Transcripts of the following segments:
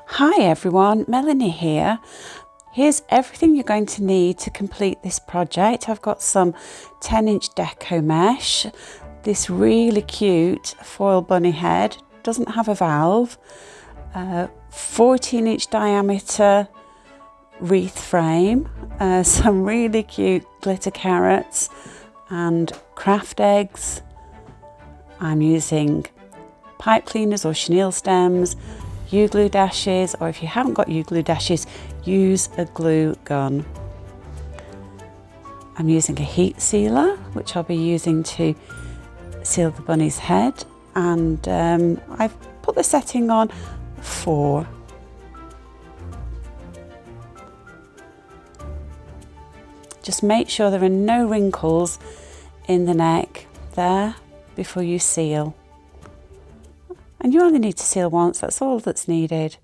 Hi everyone, Melanie here. Here's everything you're going to need to complete this project. I've got some 10-inch deco mesh, this really cute foil bunny head, doesn't have a valve, 14-inch diameter wreath frame, some really cute glitter carrots and craft eggs. I'm using pipe cleaners or chenille stems, U-glue dashes, or if you haven't got U-glue dashes, use a glue gun. I'm using a heat sealer, which I'll be using to seal the bunny's head, and I've put the setting on 4. Just make sure there are no wrinkles in the neck there before you seal. And you only need to seal once, that's all that's needed.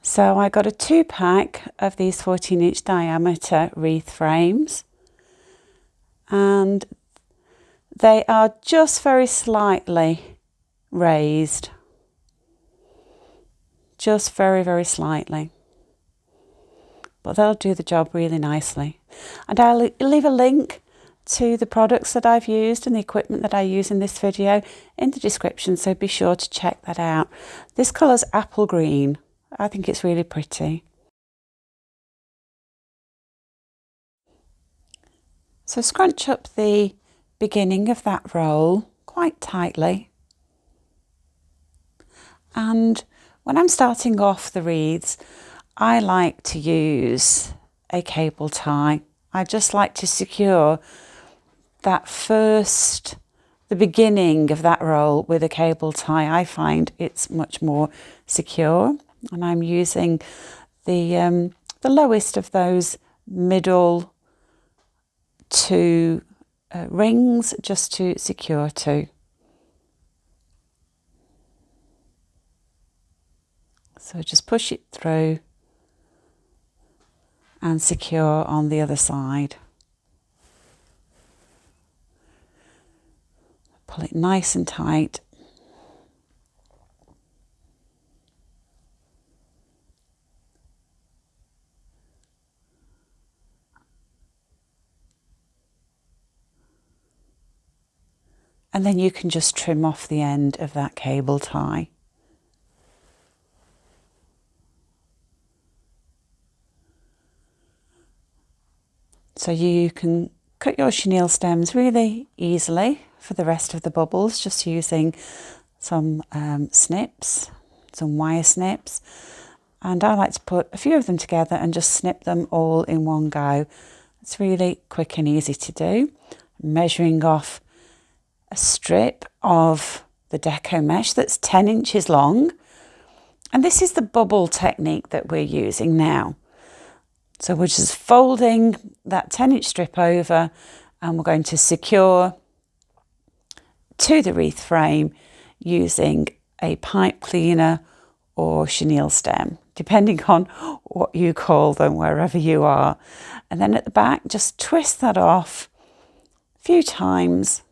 So I got a 2-pack of these 14-inch diameter wreath frames, and they are just very slightly raised. Just very, very slightly. But they'll do the job really nicely. And I'll leave a link to the products that I've used and the equipment that I use in this video in the description, so be sure to check that out. This colour's apple green. I think it's really pretty. So scrunch up the beginning of that roll quite tightly. And when I'm starting off the wreaths, I like to use a cable tie. I just like to secure the beginning of that roll with a cable tie. I find it's much more secure, and I'm using the lowest of those middle 2 rings just to secure to. So just push it through and secure on the other side. Pull it nice and tight. And then you can just trim off the end of that cable tie. So you can cut your chenille stems really easily for the rest of the bubbles, just using some snips, some wire snips. And I like to put a few of them together and just snip them all in one go. It's really quick and easy to do. Measuring off a strip of the deco mesh that's 10 inches long. And this is the bubble technique that we're using now. So we're just folding that 10-inch strip over, and we're going to secure to the wreath frame using a pipe cleaner or chenille stem, depending on what you call them wherever you are. And then at the back, just twist that off a few times.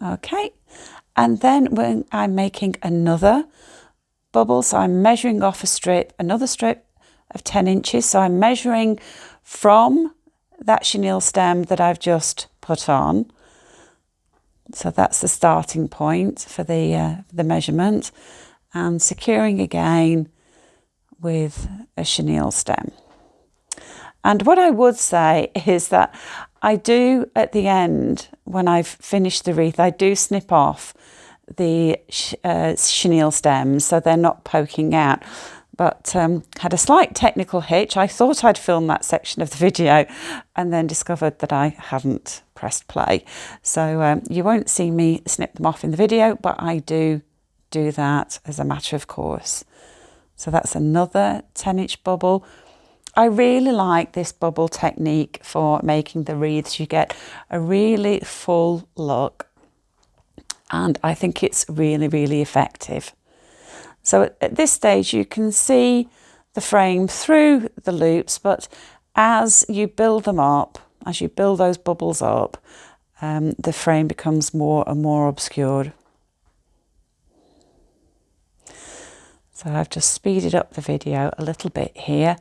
Okay, and then when I'm making another bubble, so I'm measuring off another strip of 10 inches. So I'm measuring from that chenille stem that I've just put on. So that's the starting point for the measurement, and securing again with a chenille stem. And what I would say is that I do, at the end, when I've finished the wreath, I do snip off the chenille stems so they're not poking out. But had a slight technical hitch. I thought I'd filmed that section of the video and then discovered that I hadn't pressed play. So you won't see me snip them off in the video, but I do that as a matter of course. So that's another 10-inch bubble. I really like this bubble technique for making the wreaths. You get a really full look, and I think it's really, really effective. So at this stage you can see the frame through the loops, but as you build them up, as you build those bubbles up, the frame becomes more and more obscured. So I've just speeded up the video a little bit here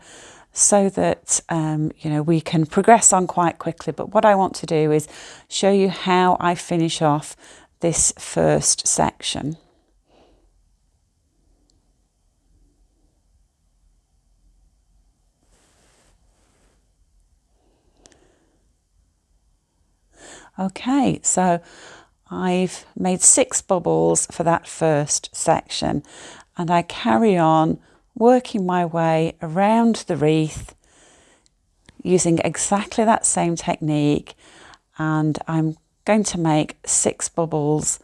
so that you know, we can progress on quite quickly. But what I want to do is show you how I finish off this first section. Okay, so I've made 6 bubbles for that first section, and I carry on working my way around the wreath using exactly that same technique, and I'm going to make 6 bubbles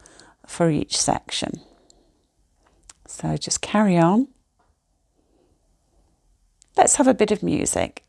for each section. So just carry on. Let's have a bit of music.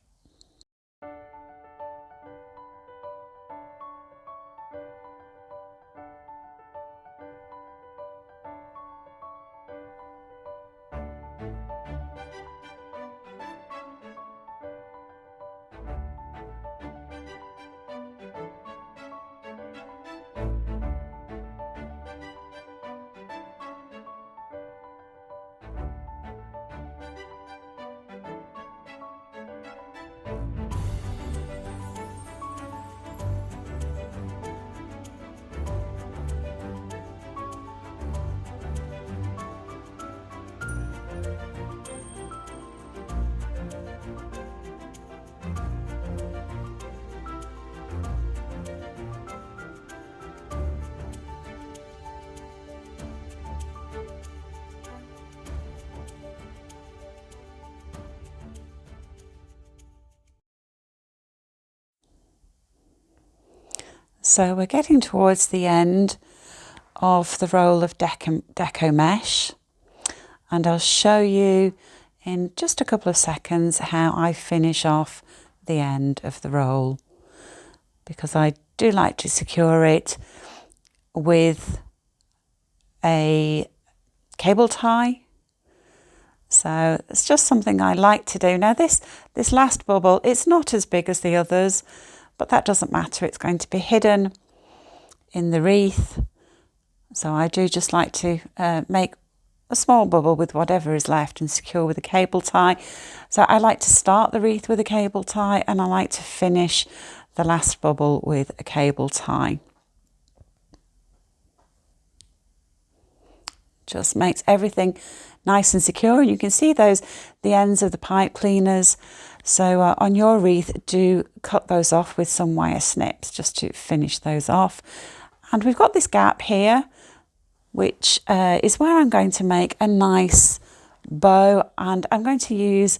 So we're getting towards the end of the roll of Deco Mesh, and I'll show you in just a couple of seconds how I finish off the end of the roll, because I do like to secure it with a cable tie. So it's just something I like to do. Now this last bubble, it's not as big as the others, but that doesn't matter. It's going to be hidden in the wreath. So I do just like to make a small bubble with whatever is left and secure with a cable tie. So I like to start the wreath with a cable tie, and I like to finish the last bubble with a cable tie. Just makes everything nice and secure, and you can see the ends of the pipe cleaners. So on your wreath, do cut those off with some wire snips just to finish those off. And we've got this gap here, which is where I'm going to make a nice bow, and I'm going to use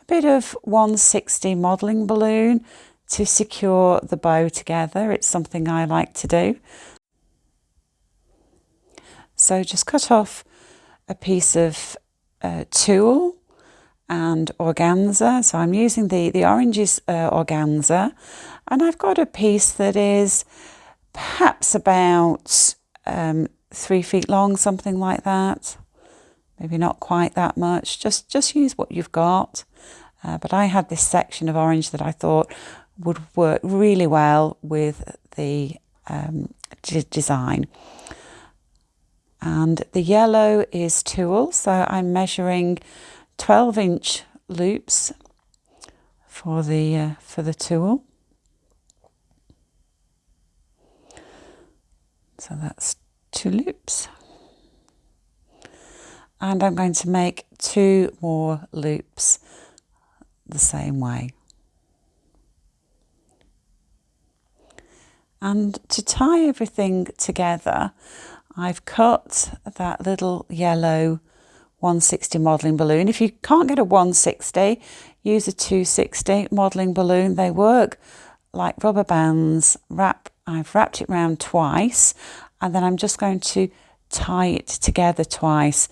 a bit of 160 modelling balloon to secure the bow together. It's something I like to do. So just cut off a piece of tulle and organza. So I'm using the orange is organza, and I've got a piece that is perhaps about 3 feet long, something like that. Maybe not quite that much. Just use what you've got. But I had this section of orange that I thought would work really well with the design. And the yellow is tulle, so I'm measuring 12-inch loops for the tulle. So that's 2 loops. And I'm going to make 2 more loops the same way. And to tie everything together, I've cut that little yellow 160 modelling balloon. If you can't get a 160, use a 260 modelling balloon. They work like rubber bands. I've wrapped it round twice, and then I'm just going to tie it together twice.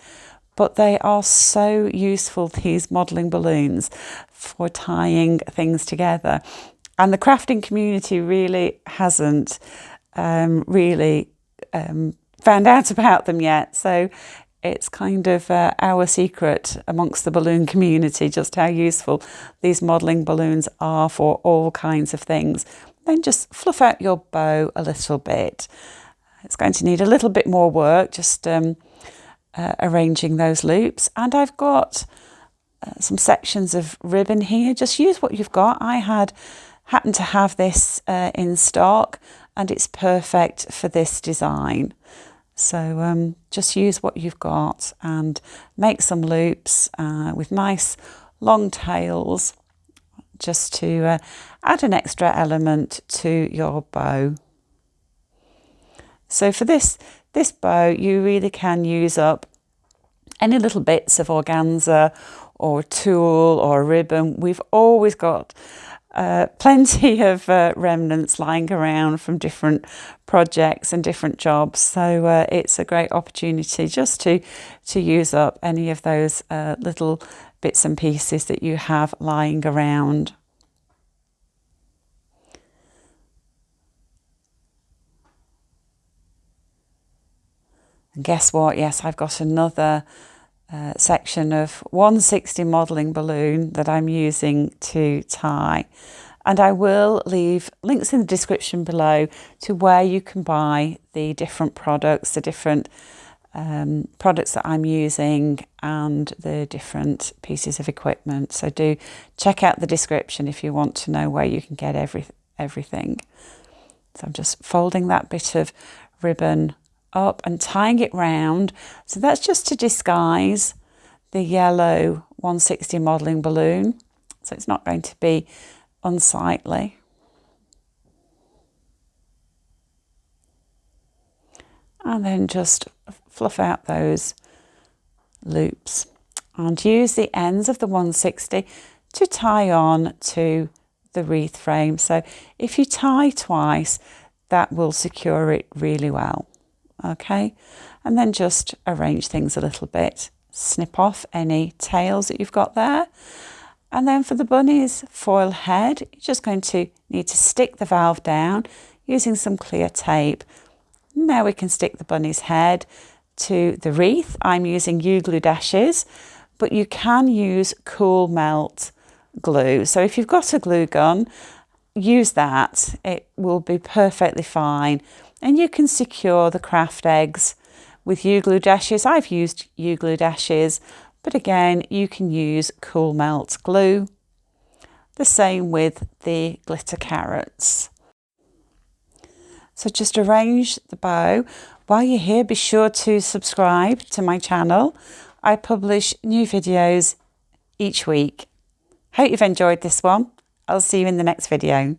But they are so useful, these modelling balloons, for tying things together. And the crafting community really hasn't found out about them yet. So it's kind of our secret amongst the balloon community, just how useful these modelling balloons are for all kinds of things. Then just fluff out your bow a little bit. It's going to need a little bit more work, just arranging those loops. And I've got some sections of ribbon here. Just use what you've got. I happened to have this in stock, and it's perfect for this design. So just use what you've got and make some loops with nice long tails, just to add an extra element to your bow. So for this bow, you really can use up any little bits of organza or tulle or ribbon. We've always got plenty of remnants lying around from different projects and different jobs. So it's a great opportunity just to use up any of those little bits and pieces that you have lying around. And guess what? Yes, I've got another section of 160 modelling balloon that I'm using to tie. And I will leave links in the description below to where you can buy the different products, the different products that I'm using and the different pieces of equipment. So do check out the description if you want to know where you can get everything. So I'm just folding that bit of ribbon up and tying it round. So that's just to disguise the yellow 160 modelling balloon. So it's not going to be unsightly. And then just fluff out those loops and use the ends of the 160 to tie on to the wreath frame. So if you tie twice, that will secure it really well. Okay, and then just arrange things a little bit. Snip off any tails that you've got there. And then for the bunny's foil head, you're just going to need to stick the valve down using some clear tape. Now we can stick the bunny's head to the wreath. I'm using U-glue dashes, but you can use cool melt glue. So if you've got a glue gun, use that. It will be perfectly fine. And you can secure the craft eggs with U-glue dashes. I've used U-glue dashes, but again, you can use cool melt glue. The same with the glitter carrots. So just arrange the bow. While you're here, be sure to subscribe to my channel. I publish new videos each week. Hope you've enjoyed this one. I'll see you in the next video.